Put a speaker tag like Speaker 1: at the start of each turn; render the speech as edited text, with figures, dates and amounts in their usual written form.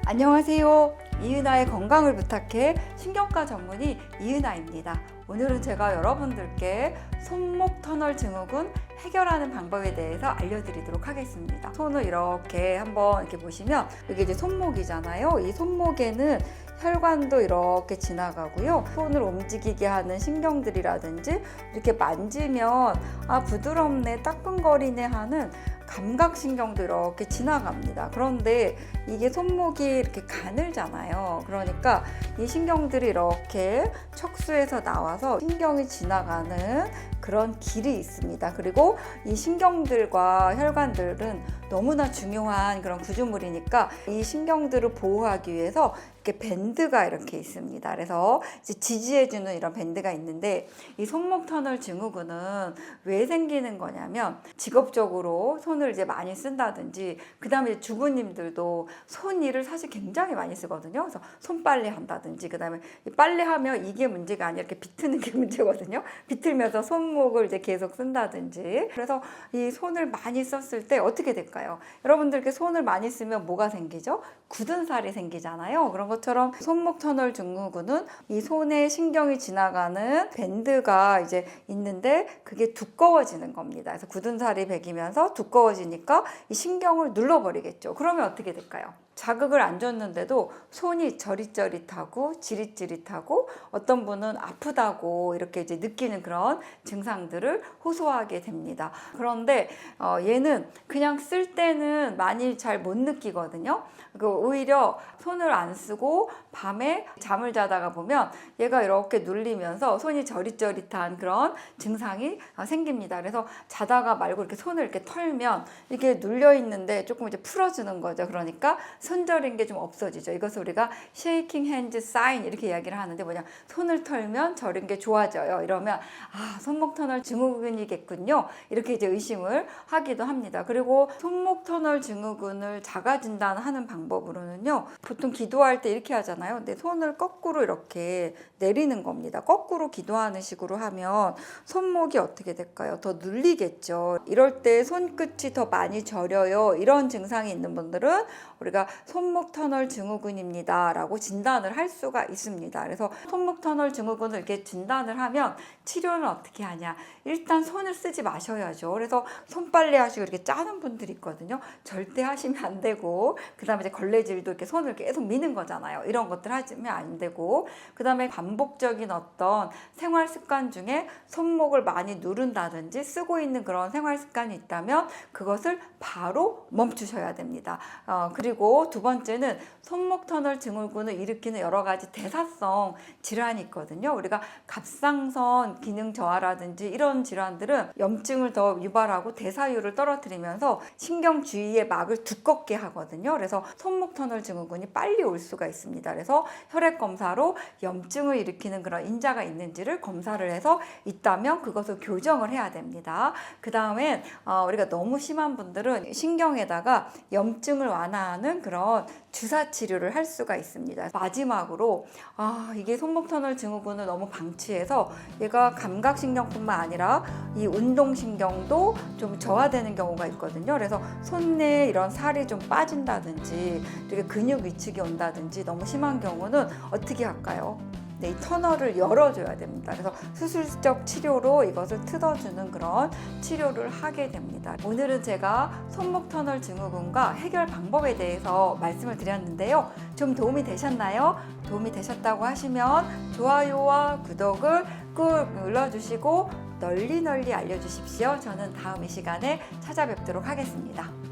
Speaker 1: 안녕하세요. 이은아의 건강을 부탁해 신경과 전문의 이은아입니다. 오늘은 제가 여러분들께 손목 터널 증후군 해결하는 방법에 대해서 알려드리도록 하겠습니다. 손을 이렇게 한번 이렇게 보시면 이게 이제 손목이잖아요. 이 손목에는 혈관도 이렇게 지나가고요. 손을 움직이게 하는 신경들이라든지 이렇게 만지면 부드럽네, 따끔거리네 하는 감각신경도 이렇게 지나갑니다. 그런데 이게 손목이 이렇게 가늘잖아요. 그러니까 이 신경들이 이렇게 척수에서 나와서 신경이 지나가는 그런 길이 있습니다. 그리고 이 신경들과 혈관들은 너무나 중요한 그런 구조물이니까 이 신경들을 보호하기 위해서 이렇게 밴드가 이렇게 있습니다. 그래서 이제 지지해주는 이런 밴드가 있는데, 이 손목 터널 증후군은 왜 생기는 거냐면, 직업적으로 손을 이제 많이 쓴다든지, 그 다음에 주부님들도 손일을 사실 굉장히 많이 쓰거든요. 그래서 손빨래 한다든지, 그 다음에 빨래하면 이게 문제가 아니라 이렇게 비트는 게 문제거든요. 비틀면서 손목을 이제 계속 쓴다든지. 그래서 이 손을 많이 썼을 때 어떻게 될까요? 여러분들께 손을 많이 쓰면 뭐가 생기죠? 굳은 살이 생기잖아요. 그런 것처럼 손목 터널 증후군은 이 손에 신경이 지나가는 밴드가 이제 있는데 그게 두꺼워지는 겁니다. 그래서 굳은 살이 배기면서 두꺼워지니까 이 신경을 눌러버리겠죠. 그러면 어떻게 될까요? 자극을 안 줬는데도 손이 저릿저릿하고 지릿지릿하고 어떤 분은 아프다고 이렇게 이제 느끼는 그런 증상들을 호소하게 됩니다. 그런데 얘는 그냥 쓸 때는 많이 잘 못 느끼거든요. 오히려 손을 안 쓰고 밤에 잠을 자다가 보면 얘가 이렇게 눌리면서 손이 저릿저릿한 그런 증상이 생깁니다. 그래서 자다가 말고 이렇게 손을 이렇게 털면 이게 눌려 있는데 조금 이제 풀어주는 거죠. 그러니까 손저린 게 좀 없어지죠. 이것을 우리가 shaking hands sign 이렇게 이야기를 하는데, 뭐냐, 손을 털면 저린 게 좋아져요. 이러면 손목 터널 증후군이겠군요. 이렇게 이제 의심을 하기도 합니다. 그리고 손목 터널 증후군을 자가 진단하는 방법으로는요, 보통 기도할 때 이렇게 하잖아요. 근데 손을 거꾸로 이렇게 내리는 겁니다. 거꾸로 기도하는 식으로 하면 손목이 어떻게 될까요? 더 눌리겠죠. 이럴 때 손끝이 더 많이 저려요. 이런 증상이 있는 분들은 우리가 손목 터널 증후군입니다 라고 진단을 할 수가 있습니다. 그래서 손목 터널 증후군을 이렇게 진단을 하면 치료는 어떻게 하냐? 일단 손을 쓰지 마셔야죠. 그래서 손빨래 하시고 이렇게 짜는 분들이 있거든요. 절대 하시면 안 되고, 그 다음에 이제 걸레질도 이렇게 손을 계속 미는 거잖아요. 이런 것들 하시면 안 되고, 그 다음에 반복적인 어떤 생활 습관 중에 손목을 많이 누른다든지 쓰고 있는 그런 생활 습관이 있다면 그것을 바로 멈추셔야 됩니다. 그리고 두 번째는 손목 터널 증후군을 일으키는 여러 가지 대사성 질환이 있거든요. 우리가 갑상선 기능 저하라든지 이런 질환들은 염증을 더 유발하고 대사율을 떨어뜨리면서 신경 주위의 막을 두껍게 하거든요. 그래서 손목 터널 증후군이 빨리 올 수가 있습니다. 그래서 혈액 검사로 염증을 일으키는 그런 인자가 있는지를 검사를 해서 있다면 그것을 교정을 해야 됩니다. 그 다음에 우리가 너무 심한 분들은 신경에다가 염증을 완화하는 그런 주사 치료를 할 수가 있습니다. 마지막으로 이게 손목 터널 증후군을 너무 방치해서 얘가 감각신경뿐만 아니라 이 운동신경도 좀 저하되는 경우가 있거든요. 그래서 손에 이런 살이 좀 빠진다든지 이렇게 근육 위축이 온다든지 너무 심한 경우는 어떻게 할까요? 이 터널을 열어줘야 됩니다. 그래서 수술적 치료로 이것을 뜯어주는 그런 치료를 하게 됩니다. 오늘은 제가 손목 터널 증후군과 해결 방법에 대해서 말씀을 드렸는데요. 좀 도움이 되셨나요? 도움이 되셨다고 하시면 좋아요와 구독을 꾹 눌러주시고 널리 알려주십시오. 저는 다음 이 시간에 찾아뵙도록 하겠습니다.